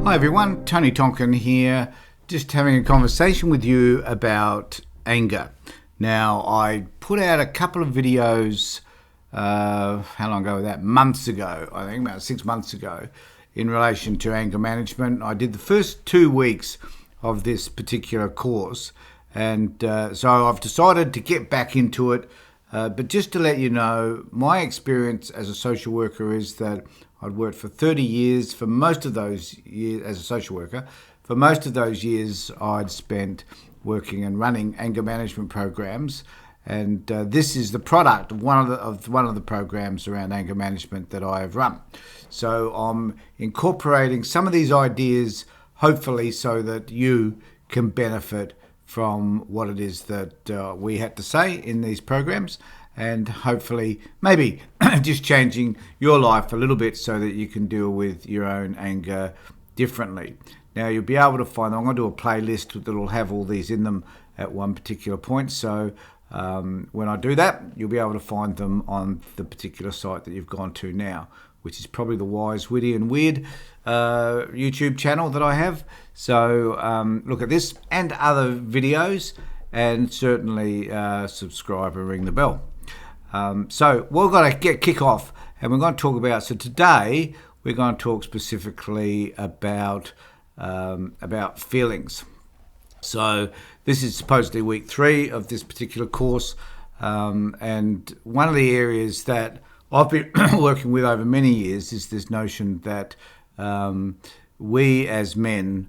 Hi everyone, Tony Tonkin here, just having a conversation with you about anger. Now, I put out a couple of videos, how long ago was that? Months ago, I think about 6 months ago, in relation to anger management. I did the first 2 weeks of this particular course, and so I've decided to get back into it. But just to let you know, my experience as a social worker is that I'd worked for 30 years. For most of those years as a social worker, for most of those years I'd spent working and running anger management programs, and this is the product of one of the programs around anger management that I have run. So I'm incorporating some of these ideas, hopefully, so that you can benefit from what it is that we had to say in these programs, and hopefully maybe just changing your life a little bit so that you can deal with your own anger differently. Now, you'll be able to find, I'm going to do a playlist that will have all these in them at one particular point, so when I do that, you'll be able to find them on the particular site that you've gone to now, which is probably the Wise, Witty and Weird YouTube channel that I have. So look at this and other videos, and certainly subscribe and ring the bell. So we're going to kick off, and we're going to talk about, so today we're going to talk specifically about feelings. So this is supposedly week 3 of this particular course, and one of the areas that I've been working with over many years is this notion that we as men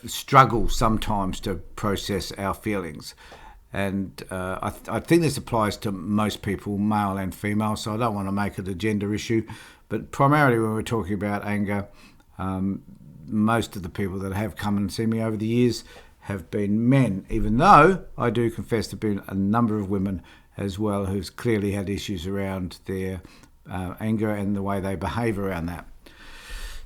struggle sometimes to process our feelings. And I think this applies to most people, male and female, so I don't want to make it a gender issue. But primarily when we're talking about anger, most of the people that have come and seen me over the years have been men, even though I do confess there have been a number of women as well who's clearly had issues around their anger and the way they behave around that.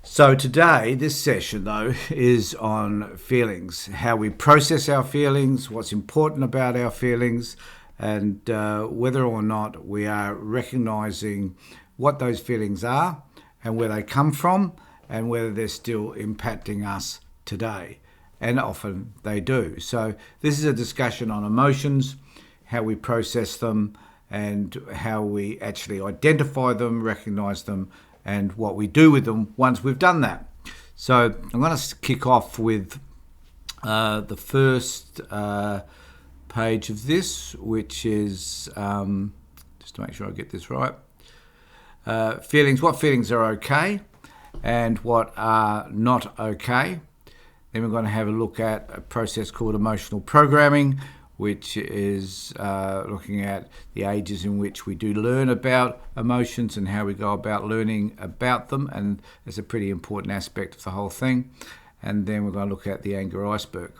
So today, this session though, is on feelings, how we process our feelings, what's important about our feelings, and whether or not we are recognizing what those feelings are and where they come from and whether they're still impacting us today. And often they do. So this is a discussion on emotions, how we process them, and how we actually identify them, recognize them, and what we do with them once we've done that. So I'm going to kick off with the first page of this, which is, just to make sure I get this right, feelings, what feelings are okay and what are not okay. Then we're going to have a look at a process called emotional programming, which is looking at the ages in which we do learn about emotions and how we go about learning about them, and it's a pretty important aspect of the whole thing. And then we're going to look at the anger iceberg.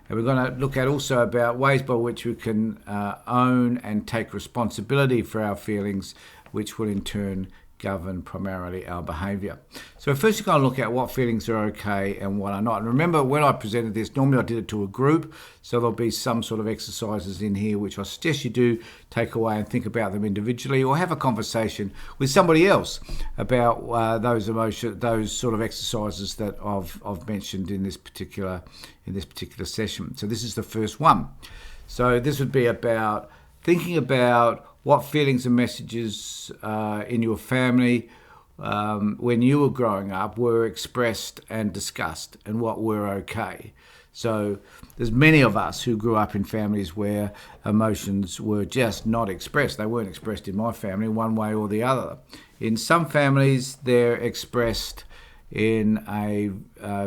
And we're going to look at also about ways by which we can own and take responsibility for our feelings, which will in turn govern primarily our behaviour. So first you're going to look at what feelings are okay and what are not. And remember, when I presented this, normally I did it to a group, so there'll be some sort of exercises in here which I suggest you do take away and think about them individually, or have a conversation with somebody else about those sort of exercises that I've mentioned in this particular session. So this is the first one. So this would be about thinking about what feelings and messages in your family when you were growing up were expressed and discussed, and what were okay. So there's many of us who grew up in families where emotions were just not expressed. They weren't expressed in my family one way or the other. In some families, they're expressed in a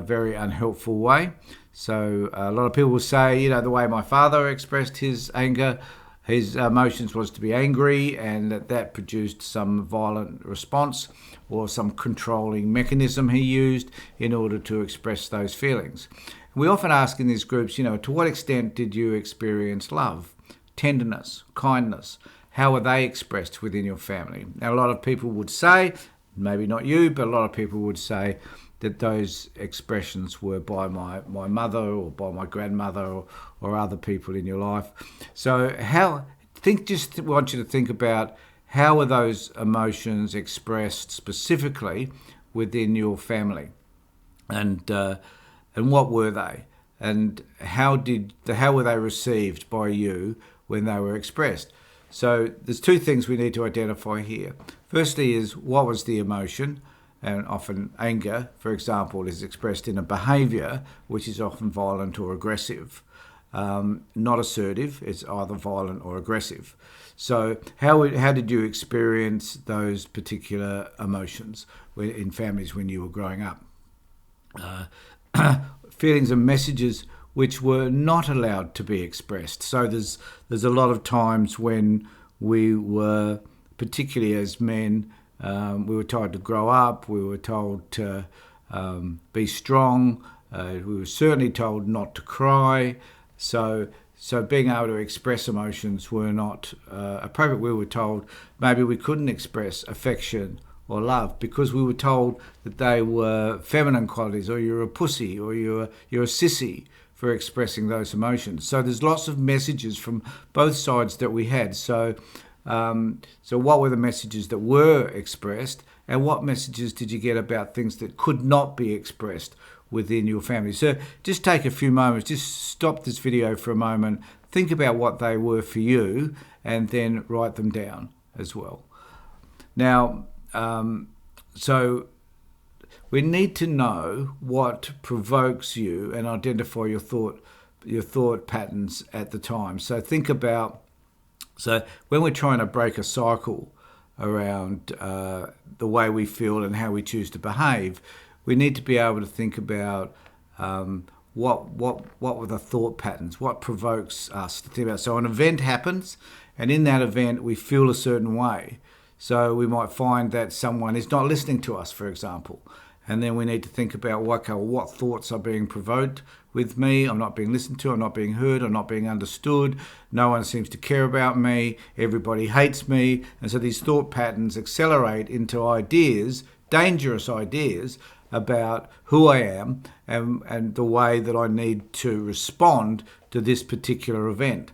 very unhelpful way. So a lot of people will say, the way my father expressed his anger, his emotions was to be angry, and that produced some violent response or some controlling mechanism he used in order to express those feelings. We often ask in these groups, to what extent did you experience love, tenderness, kindness? How are they expressed within your family? Now, a lot of people would say, maybe not you, but a lot of people would say that those expressions were by my mother or by my grandmother or other people in your life. So want you to think about how are those emotions expressed specifically within your family. and what were they, and how were they received by you when they were expressed? So there's two things we need to identify here. Firstly is, what was the emotion? And often anger, for example, is expressed in a behaviour which is often violent or aggressive. Not assertive, it's either violent or aggressive. So how did you experience those particular emotions in families when you were growing up? Feelings and messages which were not allowed to be expressed. So there's a lot of times when we were, particularly as men, we were told to grow up, we were told to be strong, we were certainly told not to cry. So being able to express emotions were not appropriate. We were told maybe we couldn't express affection or love because we were told that they were feminine qualities, or you're a pussy, or you're a sissy for expressing those emotions. So there's lots of messages from both sides that we had. So what were the messages that were expressed, and what messages did you get about things that could not be expressed within your family? So just take a few moments, just stop this video for a moment, think about what they were for you, and then write them down as well. Now, so we need to know what provokes you and identify your thought patterns at the time. So think about, so when we're trying to break a cycle around the way we feel and how we choose to behave, we need to be able to think about what were the thought patterns, what provokes us to think about. So an event happens, and in that event we feel a certain way. So we might find that someone is not listening to us, for example. And then we need to think about, okay, what thoughts are being provoked with me? I'm not being listened to, I'm not being heard, I'm not being understood, no one seems to care about me, everybody hates me. And so these thought patterns accelerate into ideas, dangerous ideas, about who I am and the way that I need to respond to this particular event.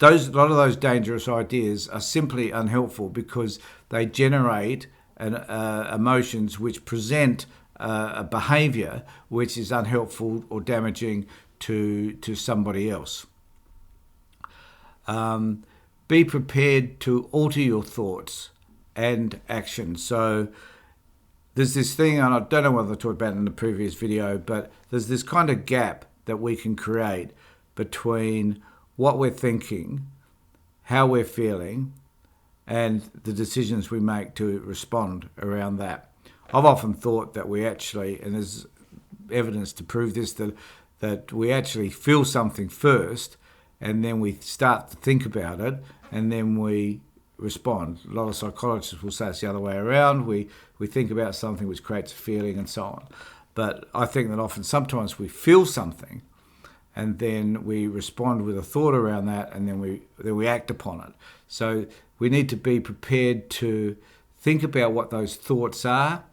A lot of those dangerous ideas are simply unhelpful because they generate emotions which present a behaviour which is unhelpful or damaging to somebody else. Be prepared to alter your thoughts and actions. So there's this thing, and I don't know whether I talked about it in the previous video, but there's this kind of gap that we can create between what we're thinking, how we're feeling, and the decisions we make to respond around that. I've often thought that we actually, and there's evidence to prove this, that we actually feel something first, and then we start to think about it, and then we respond. A lot of psychologists will say it's the other way around. We think about something which creates a feeling and so on. But I think that sometimes we feel something, and then we respond with a thought around that, and then we act upon it. So we need to be prepared to think about what those thoughts are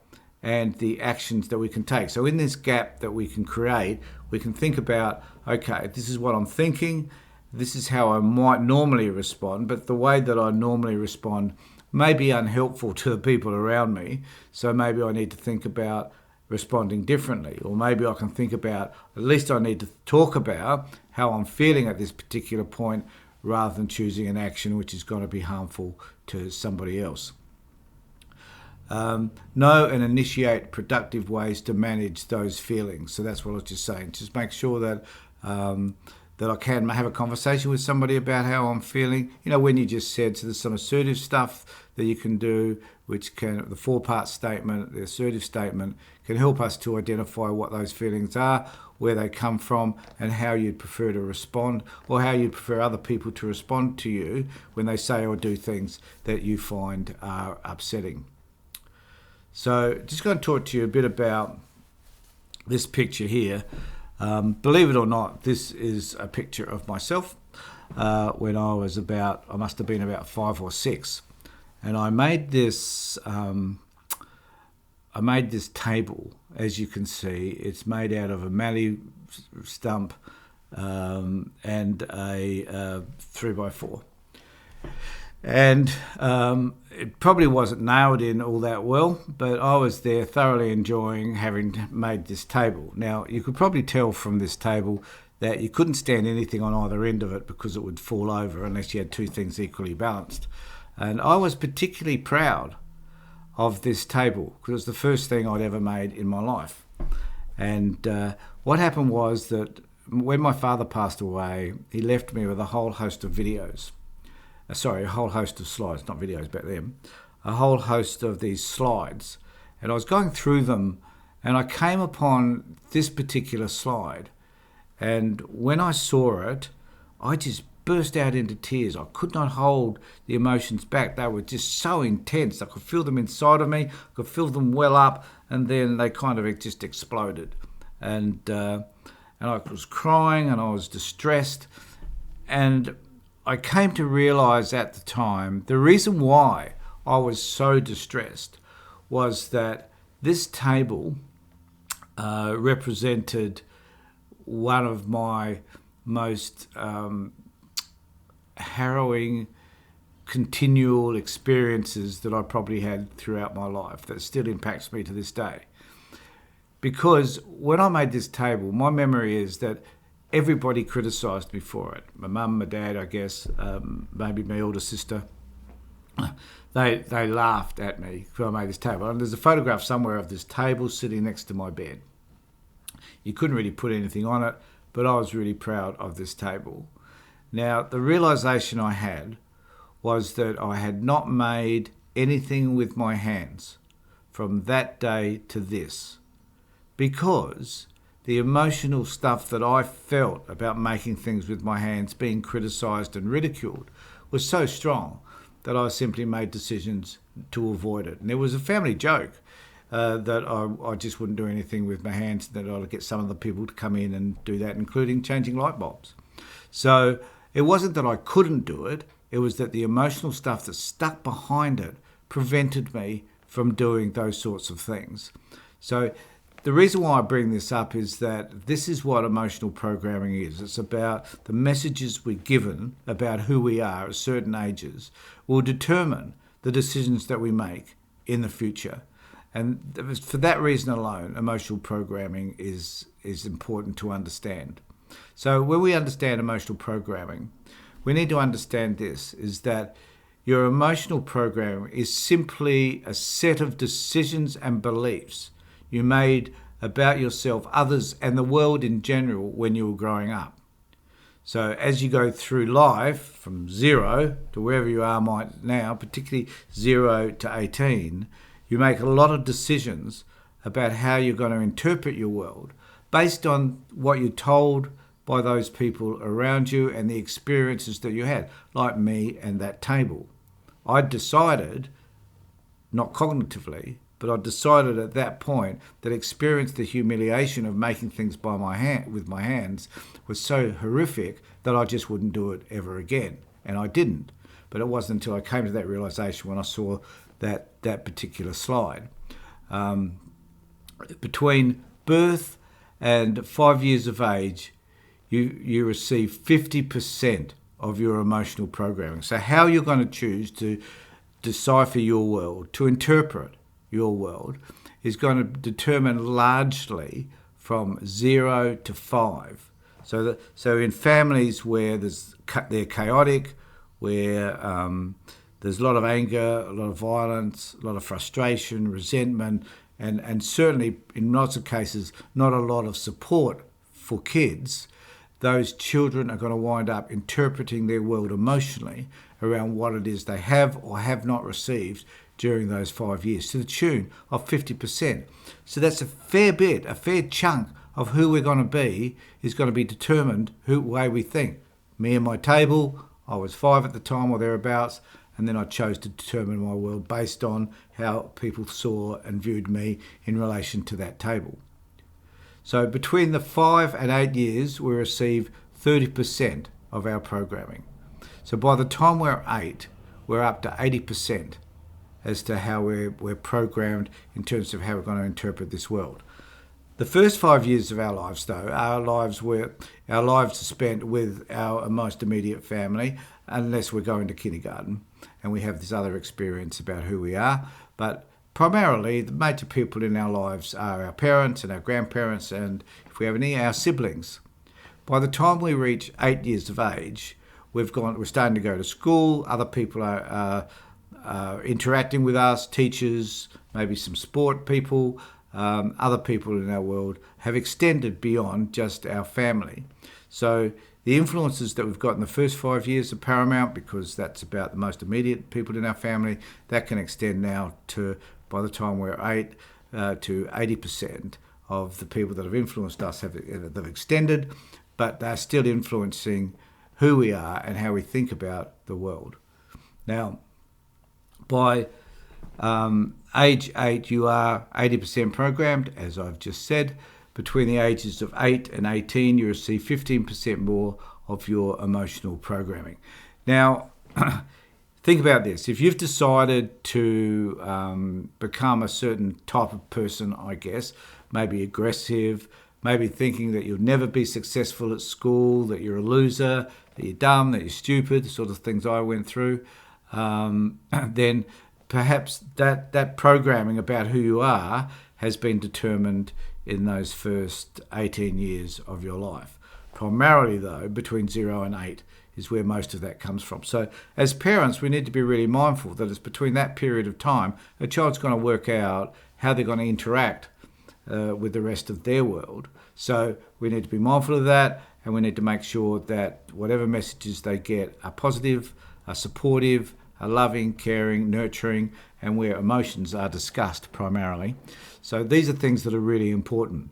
and the actions that we can take. So in this gap that we can create, we can think about, okay, this is what I'm thinking, this is how I might normally respond, but the way that I normally respond may be unhelpful to the people around me, so maybe I need to think about responding differently, or maybe I can think about, at least I need to talk about how I'm feeling at this particular point rather than choosing an action which is going to be harmful to somebody else. Know and initiate productive ways to manage those feelings. So that's what I was just saying. Just make sure that that I can have a conversation with somebody about how I'm feeling. You know, when you just said, so there's some assertive stuff that you can do, which can, the 4-part statement, the assertive statement, can help us to identify what those feelings are, where they come from, and how you'd prefer to respond, or how you'd prefer other people to respond to you when they say or do things that you find are upsetting. So just going to talk to you a bit about this picture here. Believe it or not, this is a picture of myself when I must have been about 5 or 6, and I made this table. As you can see, it's made out of a mallee stump and a 3x4. And it probably wasn't nailed in all that well, but I was there thoroughly enjoying having made this table. Now, you could probably tell from this table that you couldn't stand anything on either end of it because it would fall over unless you had two things equally balanced. And I was particularly proud of this table because it was the first thing I'd ever made in my life. And what happened was that when my father passed away, he left me with a whole host of videos. A whole host of slides, not videos back then. A whole host of these slides. And I was going through them and I came upon this particular slide. And when I saw it, I just burst out into tears. I could not hold the emotions back. They were just so intense. I could feel them inside of me. I could feel them well up, and then they kind of just exploded. And I was crying and I was distressed. And I came to realise at the time the reason why I was so distressed was that this table represented one of my most harrowing, continual experiences that I probably had throughout my life that still impacts me to this day. Because when I made this table, my memory is that everybody criticised me for it. My mum, my dad, I guess, maybe my older sister. They laughed at me when I made this table. And there's a photograph somewhere of this table sitting next to my bed. You couldn't really put anything on it, but I was really proud of this table. Now, the realisation I had was that I had not made anything with my hands from that day to this, because the emotional stuff that I felt about making things with my hands, being criticised and ridiculed, was so strong that I simply made decisions to avoid it. And there was a family joke that I just wouldn't do anything with my hands, that I'd get some of the people to come in and do that, including changing light bulbs. So it wasn't that I couldn't do it, it was that the emotional stuff that stuck behind it prevented me from doing those sorts of things. So the reason why I bring this up is that this is what emotional programming is. It's about the messages we're given about who we are at certain ages will determine the decisions that we make in the future. And for that reason alone, emotional programming is important to understand. So when we understand emotional programming, we need to understand this, is that your emotional programming is simply a set of decisions and beliefs you made about yourself, others, and the world in general when you were growing up. So as you go through life from 0 to wherever you are right now, particularly 0 to 18, you make a lot of decisions about how you're going to interpret your world based on what you're told by those people around you and the experiences that you had, like me and that table. I decided, not cognitively, but I decided at that point that experience the humiliation of making things with my hands was so horrific that I just wouldn't do it ever again. And I didn't. But it wasn't until I came to that realisation when I saw that particular slide. Between birth and 5 years of age, you receive 50% of your emotional programming. So how you're going to choose to decipher your world, to interpret your world, is going to determine largely from 0 to 5. So in families where they're chaotic, where there's a lot of anger, a lot of violence, a lot of frustration, resentment, and certainly in lots of cases not a lot of support for kids, those children are going to wind up interpreting their world emotionally around what it is they have or have not received during those 5 years, to the tune of 50%. So that's a fair chunk of who we're going to be is going to be determined the way we think. Me and my table, I was 5 at the time or thereabouts, and then I chose to determine my world based on how people saw and viewed me in relation to that table. So between the 5 and 8 years, we receive 30% of our programming. So by the time we're 8, we're up to 80% as to how we're programmed in terms of how we're going to interpret this world. The first 5 years of our lives, though, our lives are spent with our most immediate family, unless we're going to kindergarten and we have this other experience about who we are. But primarily, the major people in our lives are our parents and our grandparents, and if we have any, our siblings. By the time we reach 8 years of age, we're starting to go to school. Other people are interacting with us, teachers, maybe some sport people, other people in our world have extended beyond just our family. So the influences that we've got in the first 5 years are paramount because that's about the most immediate people in our family. That can extend now to, by the time we're 8, to 80% of the people that have influenced us they've extended, but they're still influencing who we are and how we think about the world. Now, by age 8, you are 80% programmed, as I've just said. Between the ages of 8 and 18, you receive 15% more of your emotional programming. Now, think about this. If you've decided to become a certain type of person, I guess, maybe aggressive, maybe thinking that you'll never be successful at school, that you're a loser, that you're dumb, that you're stupid, the sort of things I went through, then perhaps that programming about who you are has been determined in those first 18 years of your life. Primarily, though, between 0 and 8 is where most of that comes from. So as parents, we need to be really mindful that it's between that period of time a child's going to work out how they're going to interact with the rest of their world. So we need to be mindful of that, and we need to make sure that whatever messages they get are positive, are supportive, are loving, caring, nurturing, and where emotions are discussed primarily. So these are things that are really important.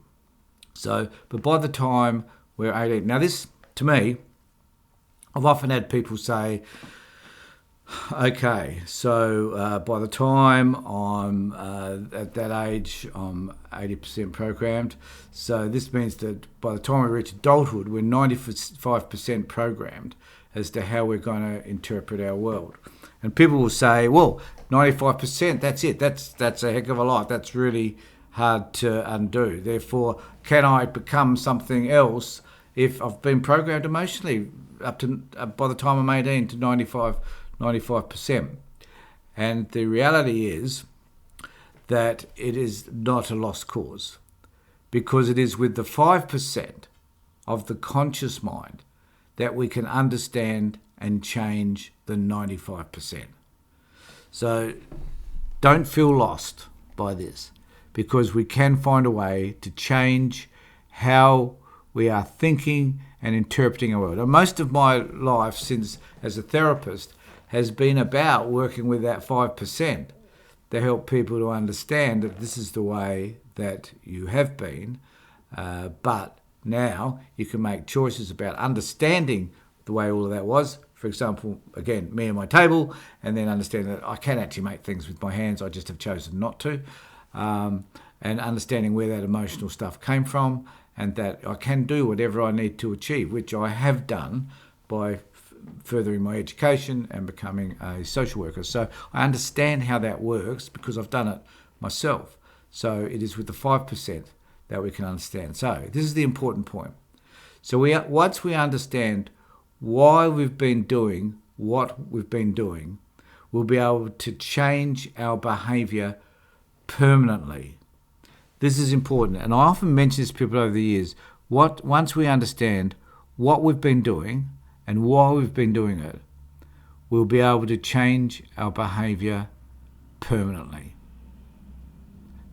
So, but by the time we're 18, now this, to me, I've often had people say, okay, so by the time I'm at that age, I'm 80% programmed. So this means that by the time we reach adulthood, we're 95% programmed as to how we're going to interpret our world. And people will say, well, 95%, that's it. That's a heck of a lot. That's really hard to undo. Therefore, can I become something else if I've been programmed emotionally up to by the time I'm 18 to 95%? And the reality is that it is not a lost cause, because it is with the 5% of the conscious mind that we can understand and change the 95%. So don't feel lost by this, because we can find a way to change how we are thinking and interpreting our world. And most of my life since as a therapist has been about working with that 5% to help people to understand that this is the way that you have been, but now you can make choices about understanding the way all of that was. For example, again, me and my table, and then understanding that I can actually make things with my hands, I just have chosen not to, and understanding where that emotional stuff came from, and that I can do whatever I need to achieve, which I have done by furthering my education and becoming a social worker. So I understand how that works because I've done it myself. So it is with the 5% that we can understand. So this is the important point. So once we understand why we've been doing what we've been doing, we'll be able to change our behaviour permanently. This is important, and I often mention this to people over the years. Once we understand what we've been doing and why we've been doing it, we'll be able to change our behaviour permanently.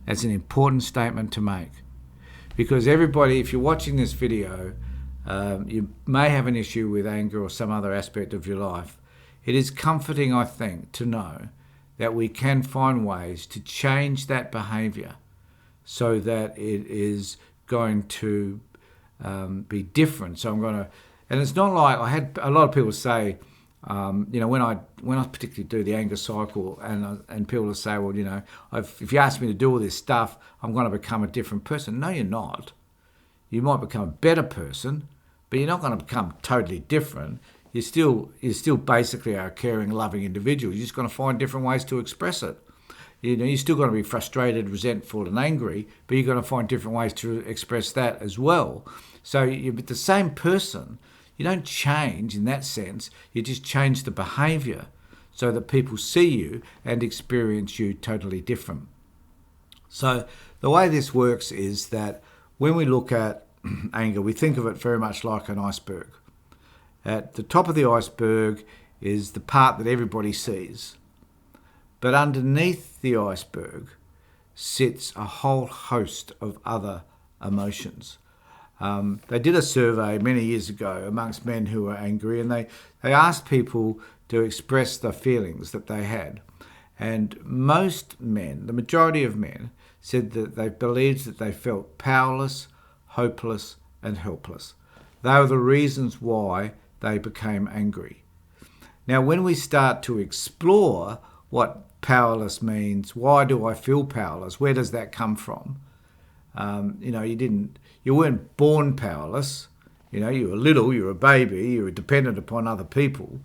That's an important statement to make, because everybody, if you're watching this video, you may have an issue with anger or some other aspect of your life. It is comforting, I think, to know that we can find ways to change that behaviour so that it is going to be different. So I'm going to, and it's not like I had a lot of people say, when I particularly do the anger cycle, and people will say, well, if you ask me to do all this stuff, I'm going to become a different person. No, you're not. You might become a better person, but you're not going to become totally different. You're still basically a caring, loving individual. You're just going to find different ways to express it. You're still going to be frustrated, resentful, and angry, but you're going to find different ways to express that as well. So you're the same person. You don't change in that sense, you just change the behaviour so that people see you and experience you totally different. So the way this works is that when we look at anger, we think of it very much like an iceberg. At the top of the iceberg is the part that everybody sees. But underneath the iceberg sits a whole host of other emotions. They did a survey many years ago amongst men who were angry, and they asked people to express the feelings that they had. And most men, the majority of men, said that they believed that they felt powerless, hopeless, and helpless. They were the reasons why they became angry. Now, when we start to explore what powerless means, why do I feel powerless? Where does that come from? You weren't born powerless. You were little, you were a baby, you were dependent upon other people,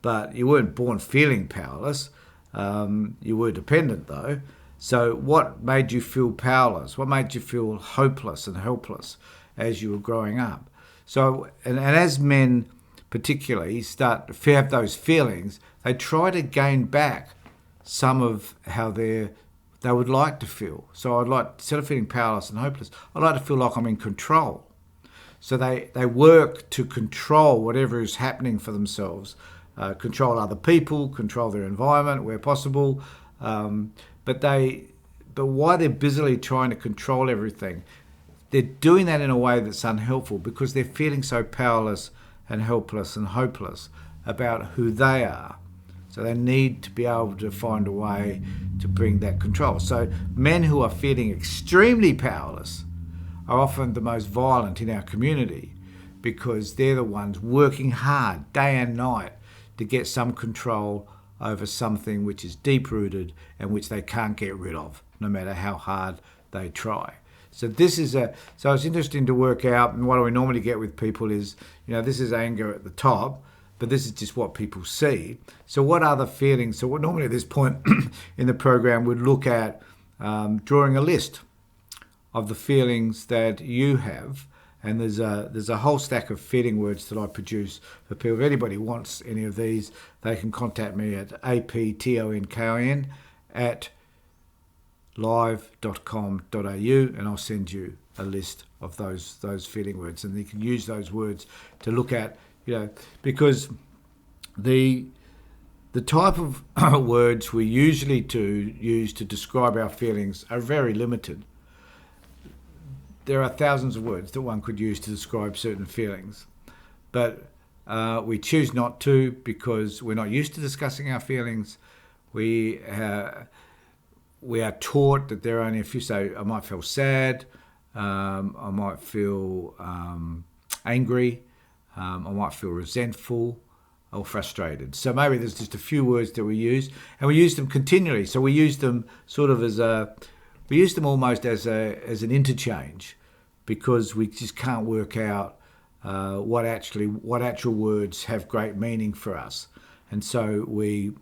but you weren't born feeling powerless. You were dependent though. So what made you feel powerless? What made you feel hopeless and helpless as you were growing up? So, and as men particularly start to have those feelings, they try to gain back some of how they would like to feel. So I'd like, instead of feeling powerless and hopeless, I'd like to feel like I'm in control. So they work to control whatever is happening for themselves, control other people, control their environment where possible. But while they're busily trying to control everything, they're doing that in a way that's unhelpful because they're feeling so powerless and helpless and hopeless about who they are. So they need to be able to find a way to bring that control. So men who are feeling extremely powerless are often the most violent in our community because they're the ones working hard day and night to get some control over something which is deep-rooted and which they can't get rid of, no matter how hard they try. So it's interesting to work out, and what we normally get with people is, this is anger at the top, but this is just what people see. So what other feelings? So what normally at this point in the program would look at drawing a list of the feelings that you have, and there's a whole stack of feeling words that I produce for people. If anybody wants any of these, they can contact me at aptonkon@live.com.au, and I'll send you a list of those feeling words, and you can use those words to look at, because the type of words we usually use to describe our feelings are very limited. There are thousands of words that one could use to describe certain feelings, but we choose not to because we're not used to discussing our feelings. We are taught that there are only a few. So I might feel sad, I might feel angry, I might feel resentful or frustrated. So maybe there's just a few words that we use, and we use them continually. So we use them sort of almost as an interchange, because we just can't work out what actual words have great meaning for us, and so we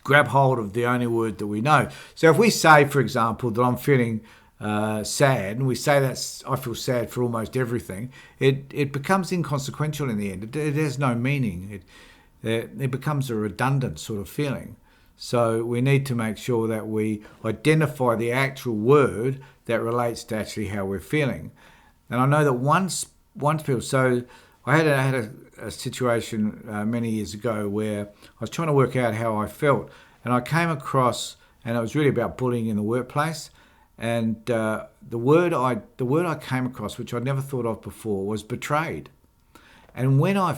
grab hold of the only word that we know. So if we say, for example, that I'm feeling sad, and we say that I feel sad for almost everything, it becomes inconsequential in the end. It has no meaning. It becomes a redundant sort of feeling. So we need to make sure that we identify the actual word that relates to actually how we're feeling. And I know that once people, so I had a situation many years ago where I was trying to work out how I felt, and I came across, and it was really about bullying in the workplace, and the word I came across, which I'd never thought of before, was betrayed. And when I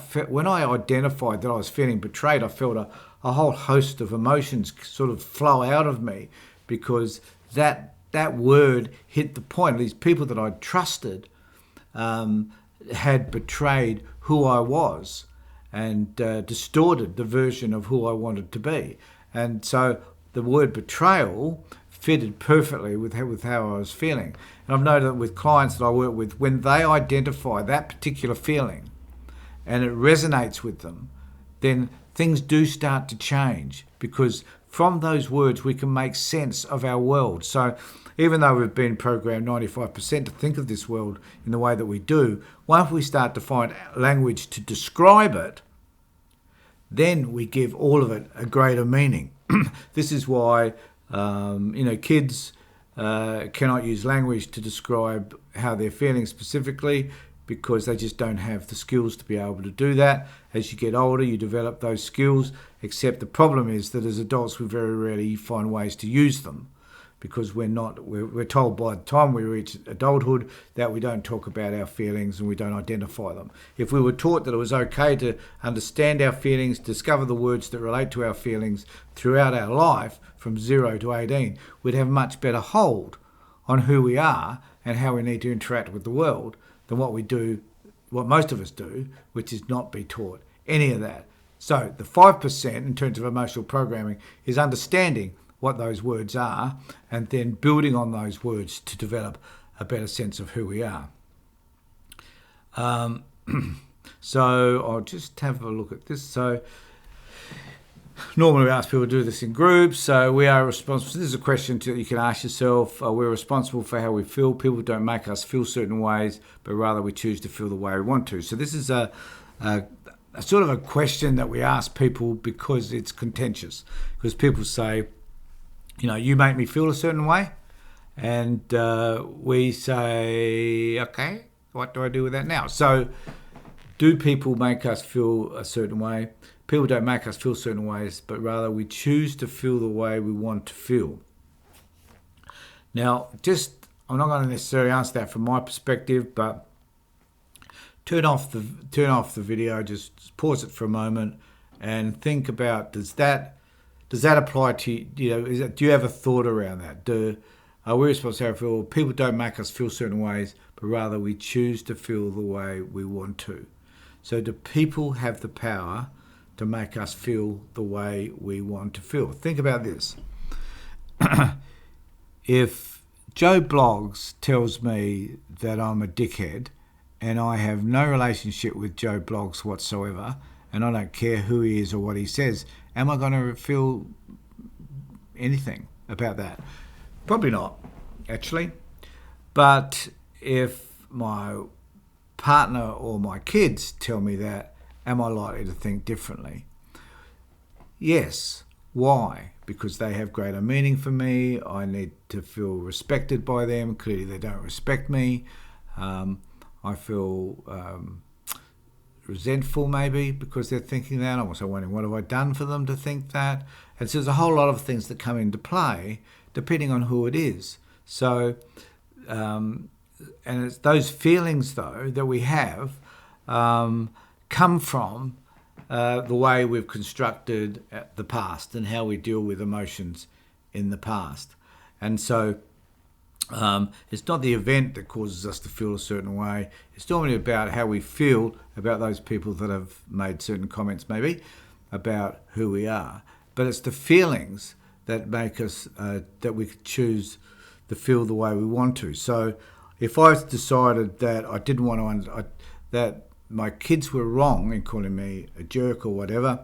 identified that I was feeling betrayed, I felt a whole host of emotions sort of flow out of me, because that word hit the point. These people that I trusted had betrayed who I was and distorted the version of who I wanted to be. And so the word betrayal fitted perfectly with how I was feeling. And I've noted that with clients that I work with, when they identify that particular feeling and it resonates with them, then things do start to change, because from those words we can make sense of our world. So even though we've been programmed 95% to think of this world in the way that we do, once we start to find language to describe it, then we give all of it a greater meaning. This is why kids cannot use language to describe how they're feeling specifically, because they just don't have the skills to be able to do that. As you get older, you develop those skills, except the problem is that as adults we very rarely find ways to use them, because we're told by the time we reach adulthood that we don't talk about our feelings and we don't identify them. If we were taught that it was okay to understand our feelings, discover the words that relate to our feelings throughout our life from 0 to 18, we'd have a much better hold on who we are and how we need to interact with the world than what most of us do, which is not be taught any of that. So the 5% in terms of emotional programming is understanding what those words are and then building on those words to develop a better sense of who we are. So I'll just have a look at this. So normally we ask people to do this in groups. So we are responsible. This is a question that you can ask yourself. We're responsible for how we feel. People don't make us feel certain ways, but rather we choose to feel the way we want to. So this is a sort of a question that we ask people because it's contentious. Because people say, you make me feel a certain way. And we say, okay, what do I do with that now? So do people make us feel a certain way? People don't make us feel certain ways, but rather we choose to feel the way we want to feel. Now, I'm not going to necessarily answer that from my perspective, but turn off the video, just pause it for a moment and think about, does that apply to you? Do you have a thought around that? Are we responsible for feel? People don't make us feel certain ways, but rather we choose to feel the way we want to. So do people have the power to make us feel the way we want to feel? Think about this. If Joe Bloggs tells me that I'm a dickhead and I have no relationship with Joe Bloggs whatsoever, and I don't care who he is or what he says, am I going to feel anything about that? Probably not, actually. But if my partner or my kids tell me that, am I likely to think differently? Yes. Why? Because they have greater meaning for me. I need to feel respected by them. Clearly they don't respect me. I feel resentful maybe because they're thinking that. I'm also wondering, what have I done for them to think that? And so there's a whole lot of things that come into play depending on who it is. So, and it's those feelings though that we have come from the way we've constructed the past and how we deal with emotions in the past. And so it's not the event that causes us to feel a certain way. It's normally about how we feel about those people that have made certain comments maybe about who we are. But it's the feelings that make us, that we choose to feel the way we want to. So if I decided that I didn't want to, that my kids were wrong in calling me a jerk or whatever,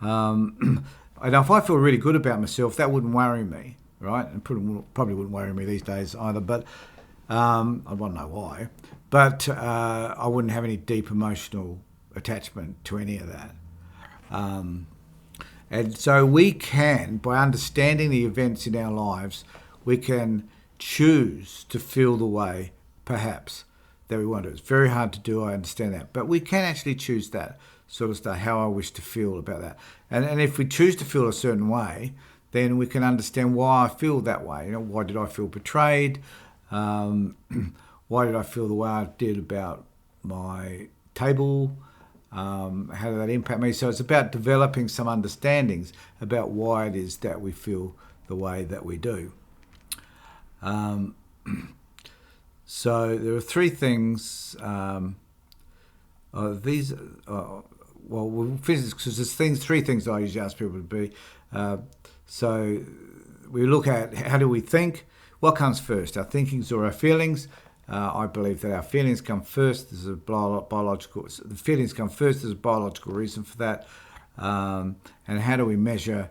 and if I feel really good about myself, that wouldn't worry me, right? And probably wouldn't worry me these days either, but I want to know why. But I wouldn't have any deep emotional attachment to any of that. And so we can, by understanding the events in our lives, we can choose to feel the way, perhaps, that we want to. It's very hard to do, I understand that. But we can actually choose that sort of stuff, how I wish to feel about that. And if we choose to feel a certain way, then we can understand why I feel that way. Why did I feel betrayed? Why did I feel the way I did about my table? How did that impact me? So it's about developing some understandings about why it is that we feel the way that we do. So there are three things. We'll finish because there's three things that I usually ask people to be. So we look at how do we think? What comes first, our thinkings or our feelings? I believe that our feelings come first. There's a biological. The feelings come first. There's a biological reason for that. And how do we measure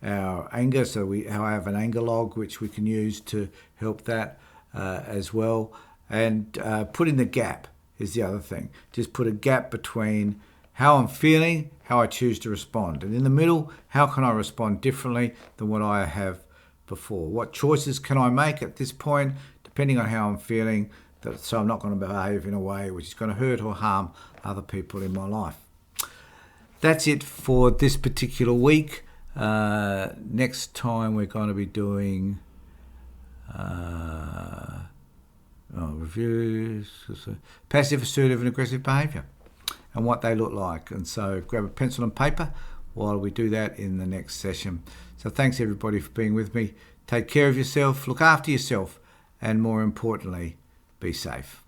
our anger. So I have an anger log which we can use to help that as well. And putting the gap is the other thing. Just put a gap between how I'm feeling, how I choose to respond. And in the middle, how can I respond differently than what I have before? What choices can I make at this point, depending on how I'm feeling, so I'm not going to behave in a way which is going to hurt or harm other people in my life. That's it for this particular week. Next time we're going to be doing reviews, passive, assertive and aggressive behaviour and what they look like. And so grab a pencil and paper while we do that in the next session. So thanks everybody for being with me. Take care of yourself, look after yourself, and more importantly, be safe.